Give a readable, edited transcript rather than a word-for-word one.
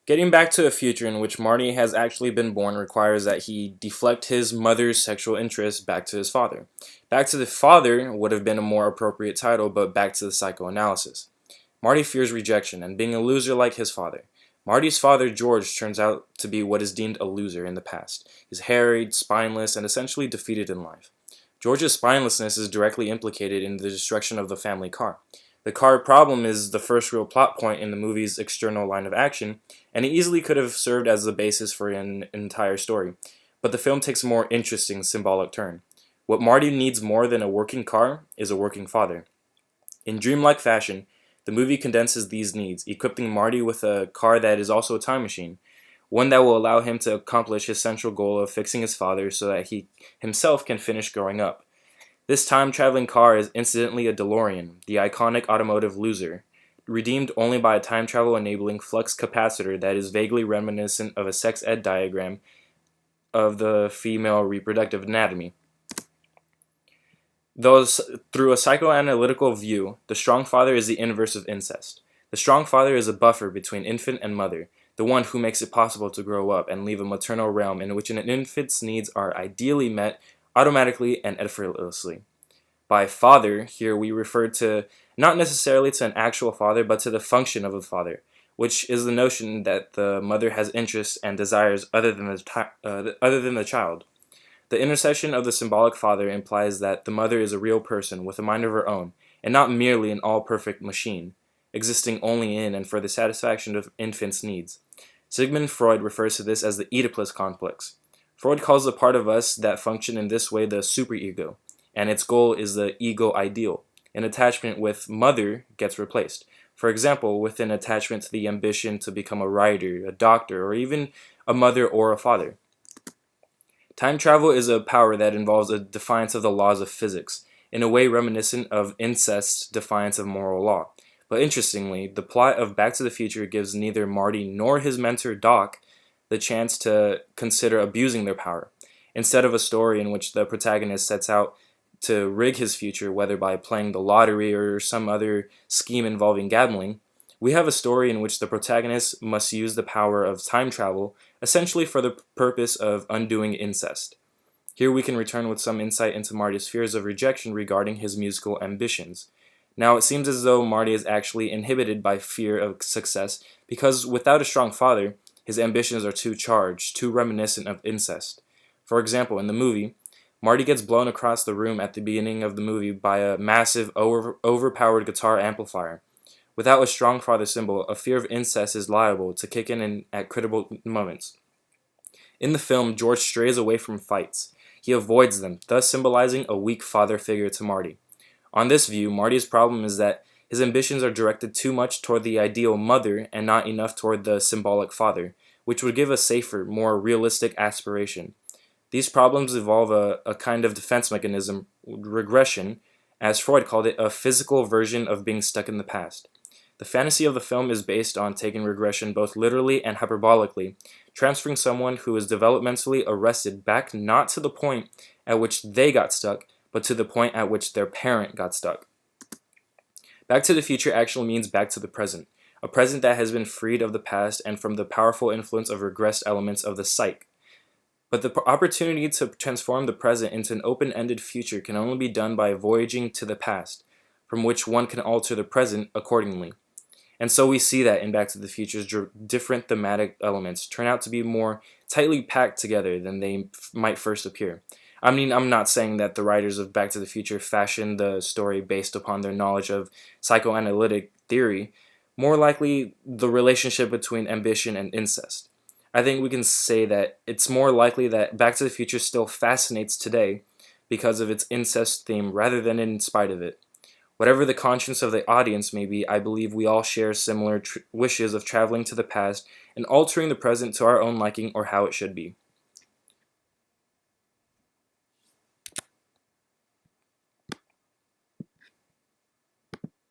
Getting back to a future in which Marty has actually been born requires that he deflect his mother's sexual interest back to his father. Back to the Father would have been a more appropriate title, but back to the psychoanalysis. Marty fears rejection and being a loser like his father. Marty's father, George, turns out to be what is deemed a loser in the past. He's harried, spineless, and essentially defeated in life. George's spinelessness is directly implicated in the destruction of the family car. The car problem is the first real plot point in the movie's external line of action, and it easily could have served as the basis for an entire story. But the film takes a more interesting symbolic turn. What Marty needs more than a working car is a working father. In dreamlike fashion, the movie condenses these needs, equipping Marty with a car that is also a time machine, one that will allow him to accomplish his central goal of fixing his father so that he himself can finish growing up. This time-traveling car is incidentally a DeLorean, the iconic automotive loser, redeemed only by a time travel-enabling flux capacitor that is vaguely reminiscent of a sex ed diagram of the female reproductive anatomy. Thus, through a psychoanalytical view, the strong father is the inverse of incest. The strong father is a buffer between infant and mother, the one who makes it possible to grow up and leave a maternal realm in which an infant's needs are ideally met automatically and effortlessly. By father, here we refer to not necessarily to an actual father, but to the function of a father, which is the notion that the mother has interests and desires other than the child. The intercession of the symbolic father implies that the mother is a real person with a mind of her own, and not merely an all-perfect machine, existing only in and for the satisfaction of infants' needs. Sigmund Freud refers to this as the Oedipus complex. Freud calls the part of us that function in this way the superego, and its goal is the ego ideal. An attachment with mother gets replaced. For example, with an attachment to the ambition to become a writer, a doctor, or even a mother or a father. Time travel is a power that involves a defiance of the laws of physics, in a way reminiscent of incest's defiance of moral law. But interestingly, the plot of Back to the Future gives neither Marty nor his mentor Doc the chance to consider abusing their power. Instead of a story in which the protagonist sets out to rig his future, whether by playing the lottery or some other scheme involving gambling, we have a story in which the protagonist must use the power of time travel essentially for the purpose of undoing incest. Here we can return with some insight into Marty's fears of rejection regarding his musical ambitions. Now it seems as though Marty is actually inhibited by fear of success because without a strong father, his ambitions are too charged, too reminiscent of incest. For example, in the movie, Marty gets blown across the room at the beginning of the movie by a massive, overpowered guitar amplifier. Without a strong father symbol, a fear of incest is liable to kick in at critical moments. In the film, George strays away from fights. He avoids them, thus symbolizing a weak father figure to Marty. On this view, Marty's problem is that his ambitions are directed too much toward the ideal mother and not enough toward the symbolic father, which would give a safer, more realistic aspiration. These problems involve a kind of defense mechanism, regression, as Freud called it, a physical version of being stuck in the past. The fantasy of the film is based on taking regression both literally and hyperbolically, transferring someone who is developmentally arrested back not to the point at which they got stuck, but to the point at which their parent got stuck. Back to the future actually means back to the present, a present that has been freed of the past and from the powerful influence of regressed elements of the psyche. But the opportunity to transform the present into an open-ended future can only be done by voyaging to the past, from which one can alter the present accordingly. And so we see that in Back to the Future's different thematic elements turn out to be more tightly packed together than they might first appear. I mean, I'm not saying that the writers of Back to the Future fashioned the story based upon their knowledge of psychoanalytic theory, more likely the relationship between ambition and incest. I think we can say that it's more likely that Back to the Future still fascinates today because of its incest theme rather than in spite of it. Whatever the conscience of the audience may be, I believe we all share similar wishes of traveling to the past and altering the present to our own liking or how it should be.